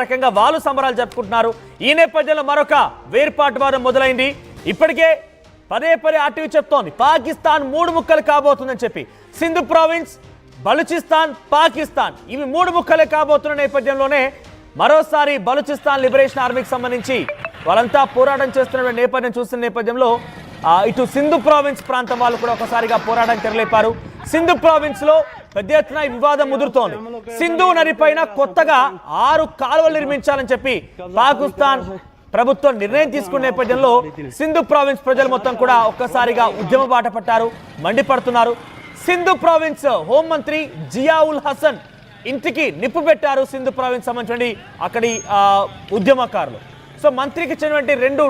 రకంగా వాళ్ళు సంబరాలు జరుపుకుంటున్నారు. ఈ నేపథ్యంలో మరొక వేర్పాటువాదం మొదలైంది. ఇప్పటికే పదే ఆర్టీవీ చెప్తోంది పాకిస్తాన్ 3 ముక్కలు కాబోతుందని చెప్పి. సింధు ప్రావిన్స్, బలూచిస్తాన్, పాకిస్తాన్ ఇవి 3 ముక్కలే కాబోతున్న నేపథ్యంలోనే మరోసారి బలూచిస్తాన్ లిబరేషన్ ఆర్మీకి సంబంధించి వాళ్ళంతా పోరాటం చేస్తున్న నేపథ్యం చూస్తున్న నేపథ్యంలో ఇటు సింధు ప్రావిన్స్ ప్రాంతం వాళ్ళు కూడా ఒకసారిగా పోరాటం తెరలేపారు. సింధు ప్రావిన్స్ లో పెద్ద ఎత్తున వివాదం ముదురుతోంది. సింధు నది పైన కొత్తగా 6 కాలువలు నిర్మించాలని చెప్పి పాకిస్తాన్ ప్రభుత్వం నిర్ణయం తీసుకున్న నేపథ్యంలో సింధు ప్రావిన్స్ ప్రజలు మొత్తం కూడా ఒక్కసారిగా ఉద్యమ బాట పట్టారు, మండిపడుతున్నారు. సింధు ప్రావిన్స్ హోంమంత్రి జియావుల్ హసన్ ఇంటికి నిప్పు పెట్టారు. సింధు ప్రావిన్స్ సంబంధించి అక్కడి ఉద్యమకారులు. సో మంత్రికి ఇచ్చినటువంటి 2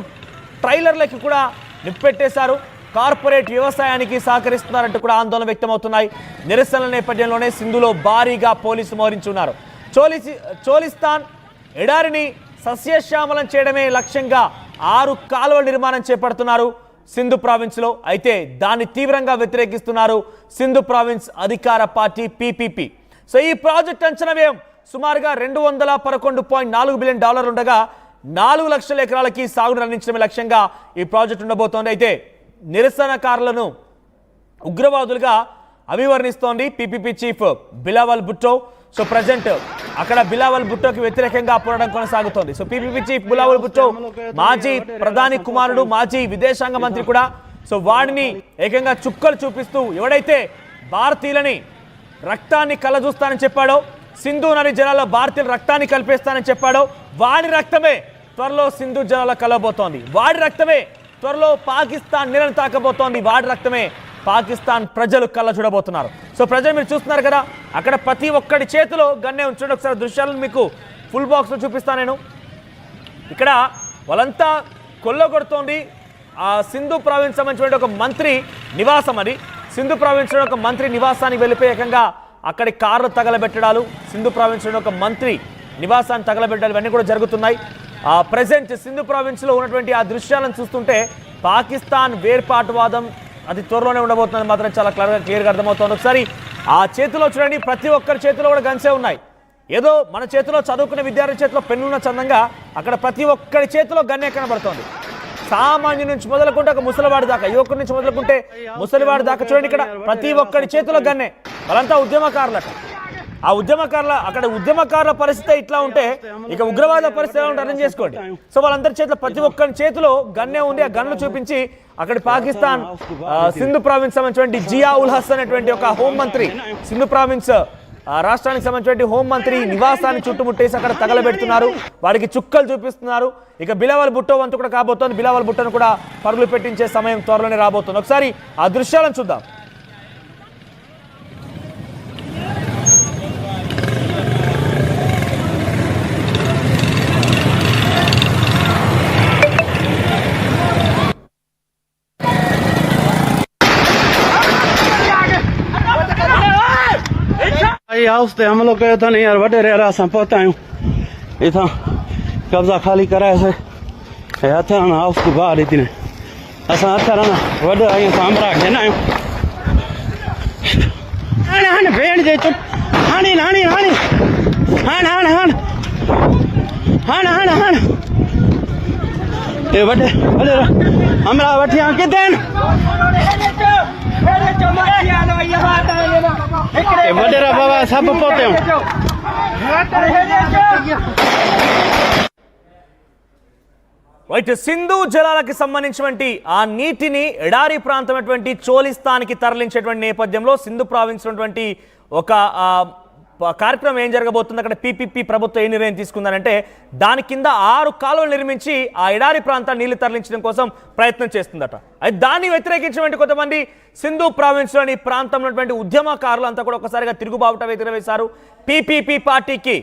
ట్రైలర్లకి కూడా నిప్పు పెట్టేశారు. కార్పొరేట్ వ్యవసాయానికి సహకరిస్తున్నారంటూ కూడా ఆందోళన వ్యక్తమవుతున్నాయి. నిరసనల నేపథ్యంలోనే సింధులో భారీగా పోలీసులు మోహరించున్నారు. చోలిస్తాన్ ఎడారిని సస్యశ్యామలం చేయడమే లక్ష్యంగా 6 కాలువల నిర్మాణం చేపడుతున్నారు సింధు ప్రావిన్స్ లో. అయితే దాన్ని తీవ్రంగా వ్యతిరేకిస్తున్నారు సింధు ప్రావిన్స్ అధికార పార్టీ పీపీపీ. సో ఈ ప్రాజెక్ట్ అంచనా వ్యయం సుమారుగా $211.4 బిలియన్ ఉండగా 4 లక్షల ఎకరాలకి సాగును అందించడమే లక్ష్యంగా ఈ ప్రాజెక్ట్ ఉండబోతోంది. అయితే నిరసనకారులను ఉగ్రవాదులుగా అభివర్ణిస్తోంది PPP chief Bilawal Bhutto. So present అక్కడ బిలావల్ భుట్టోకి వ్యతిరేకంగా పోరాటం కొనసాగుతోంది. So PPP chief Bilawal Bhutto మాజీ ప్రధాని కుమారుడు, మాజీ విదేశాంగ మంత్రి కూడా. సో వాడిని ఏకంగా చుక్కలు చూపిస్తూ ఎవడైతే భారతీయులని రక్తాన్ని కలజూస్తానని చెప్పాడో, సింధు నది జలాల్లో భారతీయుల రక్తాన్ని కలిపేస్తానని చెప్పాడో వాడి రక్తమే త్వరలో సింధు జలాల్లో కలబోతోంది. వాడి రక్తమే త్వరలో పాకిస్తాన్ నీళ్ళను తాకబోతోంది. వాడి రక్తమే పాకిస్తాన్ ప్రజలు కళ్ళ చూడబోతున్నారు. సో ప్రజలు మీరు చూస్తున్నారు కదా, అక్కడ ప్రతి ఒక్కడి చేతిలో గన్నే ఉంచండి. ఒకసారి దృశ్యాలను మీకు ఫుల్ బాక్స్లో చూపిస్తాను నేను. ఇక్కడ వాళ్ళంతా కొల్లగొడుతోంది ఆ సింధు ప్రావిన్స్ సంబంధించిన ఒక మంత్రి నివాసం. అది సింధు ప్రావిన్స్ ఒక మంత్రి నివాసానికి వెళ్ళిపోయి ఏకంగా అక్కడి కార్లు తగలబెట్టడాలు, సింధు ప్రావిన్స్ ఒక మంత్రి నివాసాన్ని తగలబెట్టాలు ఇవన్నీ కూడా జరుగుతున్నాయి. ప్రజెంట్ సింధు ప్రావిన్స్లో ఉన్నటువంటి ఆ దృశ్యాలను చూస్తుంటే పాకిస్తాన్ వేర్పాటువాదం అది త్వరలోనే ఉండబోతుంది మాత్రం చాలా క్లియర్గా అర్థమవుతుంది. ఒకసారి ఆ చేతిలో చూడండి, ప్రతి ఒక్కరి చేతిలో కూడా గన్సే ఉన్నాయి. ఏదో మన చేతిలో చదువుకునే విద్యార్థి చేతిలో పెన్నున్న చందంగా అక్కడ ప్రతి ఒక్కరి చేతిలో గన్నే కనబడుతోంది. సామాన్యు నుంచి మొదలుకుంటే ఒక ముసలివాడి దాకా, యువకుడి నుంచి మొదలుకుంటే ముసలివాడి దాకా చూడండి, ఇక్కడ ప్రతి ఒక్కరి చేతిలో గన్నే. వాళ్ళంతా ఉద్యమకారులట. ఆ ఉద్యమకారుల పరిస్థితి ఇట్లా ఉంటే ఇక ఉగ్రవాద పరిస్థితి ఎలా ఉంటే అర్థం చేసుకోండి. సో వాళ్ళందరి చేతిలో ప్రతి ఒక్కరి చేతిలో గన్నే ఉంది. ఆ గన్ను చూపించి అక్కడి పాకిస్తాన్ సింధు ప్రావిన్స్ సంబంధించిన జియావుల్ హసన్ అనేటువంటి ఒక హోంమంత్రి, సింధు ప్రావిన్స్ రాష్ట్రానికి సంబంధించిన హోంమంత్రి నివాసాన్ని చుట్టుముట్టేసి అక్కడ తగలబెడుతున్నారు. వారికి చుక్కలు చూపిస్తున్నారు. ఇక బిలావల్ భుట్టో వంతు కూడా కాబోతోంది. బిలావల్ భుట్టోను కూడా పరుగులు పెట్టించే సమయం త్వరలోనే రాబోతుంది. ఒకసారి ఆ దృశ్యాలను చూద్దాం. उसते हमलो कयो था नहीं यार वडेरे रासां पहुता आहियूं. इथां कब्जा खाली कराए से हथ हाउस को बाहर इतने असां हथ रहा वॾो आहियूं सामरा घेना आहियूं. हाणे हाणे भेण जे चुप हाणे हाणे हाणे हाणे हाणे हाणे हाणे हाणे हाणे ए वॾे वॾे हमरा वठी आ किथे वडेरा बाबा सब पोते రైట్. సింధు జలాలకు సంబంధించినటువంటి ఆ నీటిని ఎడారి ప్రాంతమైనటువంటి చోలిస్తాన్కి తరలించేటువంటి నేపథ్యంలో సింధు ప్రావిన్స్ ఉన్నటువంటి ఒక కార్యక్రమం ఏం జరగబోతుంది, అక్కడ పీపీపీ ప్రభుత్వం ఏ నిర్ణయం తీసుకుందనంటే దాని కింద 6 కాలువలు నిర్మించి ఆ ఎడారి ప్రాంతాన్ని నీళ్లు తరలించడం కోసం ప్రయత్నం చేస్తుందట. అయితే దాన్ని వ్యతిరేకించినటువంటి కొంతమంది సింధు ప్రావిన్స్లోని ప్రాంతంలో ఉద్యమకారులు అంతా కూడా ఒకసారిగా తిరుగుబావుట వ్యతిరేకిస్తారు. పీపీపీ పార్టీకి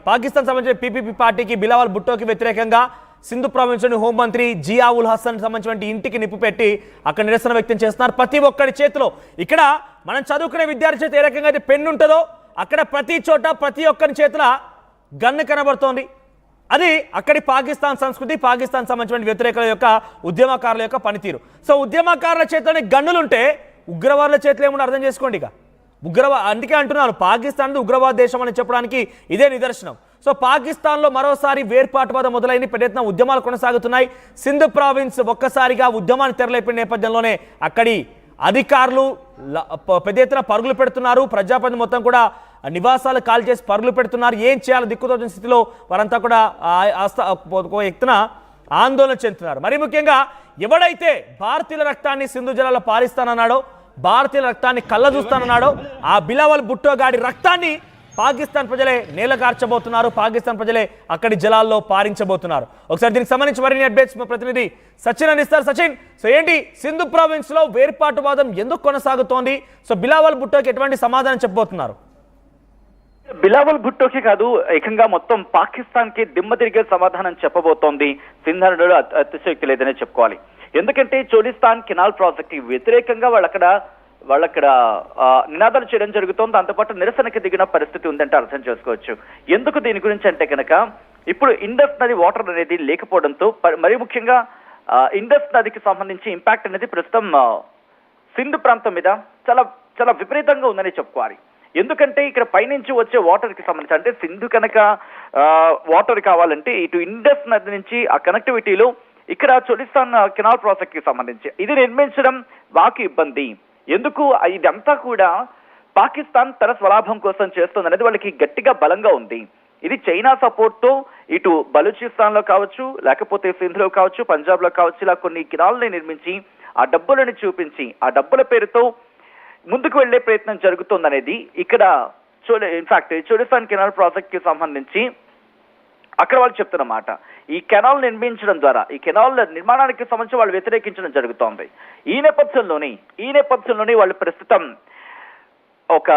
పాకిస్తాన్ సంబంధించిన పీపీపీ పార్టీకి బిలావల్ భుట్టోకి వ్యతిరేకంగా సింధు ప్రావిన్స్లోని హోంమంత్రి జియావుల్ హసన్ సంబంధించిన ఇంటికి నిప్పు పెట్టి అక్కడ నిరసన వ్యక్తం చేస్తున్నారు. ప్రతి ఒక్కరి చేతిలో ఇక్కడ మనం చదువుకునే విద్యార్థి చేతి ఏ రకంగా అయితే పెన్ను ఉంటుందో అక్కడ ప్రతి చోట ప్రతి ఒక్కరి చేతిలో గన్ను కనబడుతోంది. అది అక్కడి పాకిస్తాన్ సంస్కృతి, పాకిస్తాన్ సంబంధించిన వ్యతిరేకుల యొక్క ఉద్యమకారుల యొక్క పనితీరు. సో ఉద్యమకారుల చేతిలోని గన్నులుంటే ఉగ్రవాదుల చేతిలో ఏముండో అర్థం చేసుకోండి. ఇక అందుకే అంటున్నాను పాకిస్తాన్ ఉగ్రవాద దేశం అని చెప్పడానికి ఇదే నిదర్శనం. సో పాకిస్తాన్లో మరోసారి వేర్పాటువాదం మొదలైంది, పెద్ద ఎత్తున ఉద్యమాలు కొనసాగుతున్నాయి. సింధ్ ప్రావిన్స్ ఒక్కసారిగా ఉద్యమాన్ని తెరలేపిన నేపథ్యంలోనే అక్కడి అధికారులు పెద్ద ఎత్తున పరుగులు పెడుతున్నారు. ప్రజాప్రతినిధులు మొత్తం కూడా నివాసాలు కాల్ చేసి పరుగులు పెడుతున్నారు. ఏం చేయాలో దిక్కుతోచిన స్థితిలో వారంతా కూడా ఎత్తున ఆందోళన చెందుతున్నారు. మరి ముఖ్యంగా ఎవడైతే భారతీయుల రక్తాన్ని సింధు జలాల్లో పారిస్తానన్నాడో, భారతీయుల రక్తాన్ని కళ్ళ చూస్తానన్నాడో, ఆ బిలావల్ భుట్టో గాడి రక్తాన్ని పాకిస్తాన్ ప్రజలే నేలగార్చబోతున్నారు. పాకిస్తాన్ ప్రజలే అక్కడి జలాల్లో పారించబోతున్నారు. ఒకసారి దీనికి సంబంధించి మరిన్ని అప్డేట్స్ మా ప్రతినిధి సచిన్ అందిస్తారు. సచిన్, సో ఏంటి సింధు ప్రావిన్స్ లో వేర్పాటువాదం ఎందుకు కొనసాగుతోంది? సో బిలావల్ భుట్టోకి ఎటువంటి సమాధానం చెప్పబోతున్నారు? బిలావల్ భుట్టోకి కాదు, ఏకంగా మొత్తం పాకిస్తాన్ కి దిమ్మ తిరిగే సమాధానం చెప్పబోతోంది సింధ్ అనడంలో అతిశయోక్తి లేదనే చెప్పుకోవాలి. ఎందుకంటే చోలిస్తాన్ కెనాల్ ప్రాజెక్ట్ వ్యతిరేకంగా వాళ్ళక్కడ నినాదాలు చేయడం జరుగుతోంది. దాంతోపాటు నిరసనకి దిగిన పరిస్థితి ఉందంటే అర్థం చేసుకోవచ్చు. ఎందుకు దీని గురించి అంటే కనుక ఇప్పుడు ఇండస్ నది వాటర్ అనేది లేకపోవడంతో, మరీ ముఖ్యంగా ఇండస్ నదికి సంబంధించి ఇంపాక్ట్ అనేది ప్రస్తుతం సింధు ప్రాంతం మీద చాలా చాలా విపరీతంగా ఉందని చెప్పుకోవాలి. ఎందుకంటే ఇక్కడ పైనుంచి వచ్చే వాటర్ కి సంబంధించి, అంటే సింధు కనుక వాటర్ కావాలంటే ఇటు ఇండస్ నది నుంచి ఆ కనెక్టివిటీలో ఇక్కడ చోలిస్తాన్ కెనాల్ ప్రాజెక్ట్ కి సంబంధించి ఇది నిర్మించడం వాకి ఇబ్బంది. ఎందుకు ఇదంతా కూడా పాకిస్తాన్ తన స్వలాభం కోసం చేస్తుంది అనేది వాళ్ళకి గట్టిగా బలంగా ఉంది. ఇది చైనా సపోర్ట్ తో ఇటు బలూచిస్తాన్ లో కావచ్చు, లేకపోతే సింధ్ లో కావచ్చు, పంజాబ్ లో కావచ్చు, ఇలా కొన్ని కెనాల్ని నిర్మించి ఆ డబ్బులను చూపించి ఆ డబ్బుల పేరుతో ముందుకు వెళ్లే ప్రయత్నం జరుగుతుందనేది ఇక్కడ ఇన్ఫాక్ట్ చోలిస్తాన్ కెనాల్ ప్రాజెక్ట్ కి సంబంధించి అక్కడ వాళ్ళు చెప్తున్నమాట. ఈ కెనాల్ నిర్మించడం ద్వారా, ఈ కెనాల్ నిర్మాణానికి సంబంధించి వాళ్ళు వ్యతిరేకించడం జరుగుతోంది. ఈ నేపథ్యంలోనే వాళ్ళు ప్రస్తుతం ఒక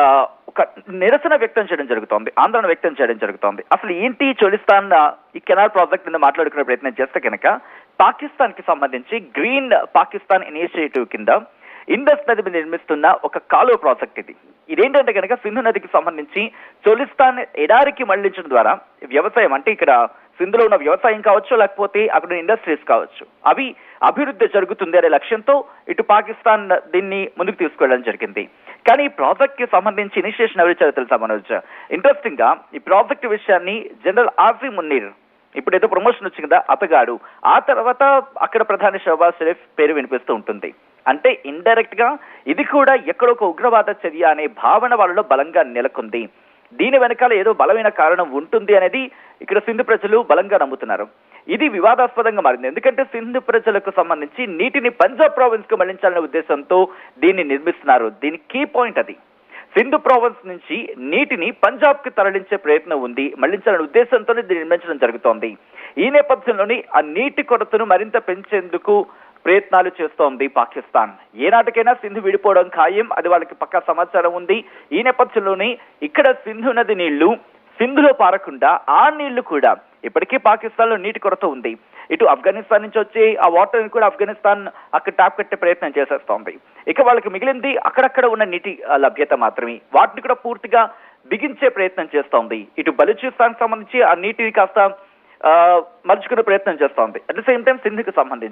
నిరసన వ్యక్తం చేయడం జరుగుతోంది, ఆందోళన వ్యక్తం చేయడం జరుగుతోంది. అసలు ఏంటి చోలిస్తాన్ ఈ కెనాల్ ప్రాజెక్ట్ మీద మాట్లాడుకునే ప్రయత్నం చేస్తే కనుక పాకిస్తాన్ కి సంబంధించి గ్రీన్ పాకిస్తాన్ ఇనిషియేటివ్ కింద ఇండస్ నది మీద నిర్మిస్తున్న ఒక కాలువ ప్రాజెక్ట్ ఇది. ఇదేంటంటే కనుక సింధు నదికి సంబంధించి చోలిస్తాన్ ఎడారికి మళ్లించడం ద్వారా వ్యవసాయం, అంటే ఇక్కడ సింధులో ఉన్న వ్యవసాయం కావచ్చు, లేకపోతే అక్కడ ఇండస్ట్రీస్ కావచ్చు, అవి అభివృద్ధి జరుగుతుంది అనే లక్ష్యంతో ఇటు పాకిస్తాన్ దీన్ని ముందుకు తీసుకెళ్లడం జరిగింది. కానీ ఈ ప్రాజెక్ట్ కి సంబంధించి ఇనిషియేషన్ ఎవరు ఇచ్చారో తెలుసా మనోజ్? ఇంట్రెస్టింగ్ గా ఈ ప్రాజెక్ట్ విషయాన్ని జనరల్ ఆసిమ్ మున్నీర్, ఇప్పుడు ఏదో ప్రమోషన్ వచ్చింది కదా అతగాడు, ఆ తర్వాత అక్కడ ప్రధాని షహబాజ్ షరీఫ్ పేరు వినిపిస్తూ ఉంటుంది. అంటే ఇండైరెక్ట్ గా ఇది కూడా ఎక్కడో ఒక ఉగ్రవాద చర్య అనే భావన వాళ్ళలో బలంగా నెలకొంది. దీని వెనకాల ఏదో బలమైన కారణం ఉంటుంది అనేది ఇక్కడ సింధు ప్రజలు బలంగా నమ్ముతున్నారు. ఇది వివాదాస్పదంగా మారింది. ఎందుకంటే సింధు ప్రజలకు సంబంధించి నీటిని పంజాబ్ ప్రావిన్స్ కు మళ్లించాలనే ఉద్దేశంతో దీన్ని నిర్మిస్తున్నారు. దీని కీ పాయింట్ అది. సింధు ప్రావిన్స్ నుంచి నీటిని పంజాబ్ కి తరలించే ప్రయత్నం ఉంది, మళ్లించాలనే ఉద్దేశంతోనే దీన్ని నిర్మించడం జరుగుతోంది. ఈ నేపథ్యంలోని ఆ నీటి కొరతను మరింత పెంచేందుకు ప్రయత్నాలు చేస్తోంది పాకిస్తాన్. ఏనాటికైనా సింధు విడిపోవడం ఖాయం, అది వాళ్ళకి పక్కా సమాచారం ఉంది. ఈ నేపథ్యంలోనే ఇక్కడ సింధు నది నీళ్లు సింధులో పారకుండా ఆ నీళ్లు కూడా ఇప్పటికీ పాకిస్తాన్ లో నీటి కొరత ఉంది. ఇటు ఆఫ్ఘనిస్తాన్ నుంచి వచ్చే ఆ వాటర్ ని కూడా ఆఫ్ఘనిస్తాన్ అక్కడ ట్యాప్ కట్టే ప్రయత్నం చేసేస్తోంది. ఇక వాళ్ళకి మిగిలింది అక్కడక్కడ ఉన్న నీటి లభ్యత మాత్రమే. వాటిని కూడా పూర్తిగా బిగించే ప్రయత్నం చేస్తోంది. ఇటు బలూచిస్తాన్ సంబంధించి ఆ నీటిని కాస్త మలుచుకునే ప్రయత్నం చేస్తోంది. అట్ ద సేమ్ టైం సింధుకి సంబంధించి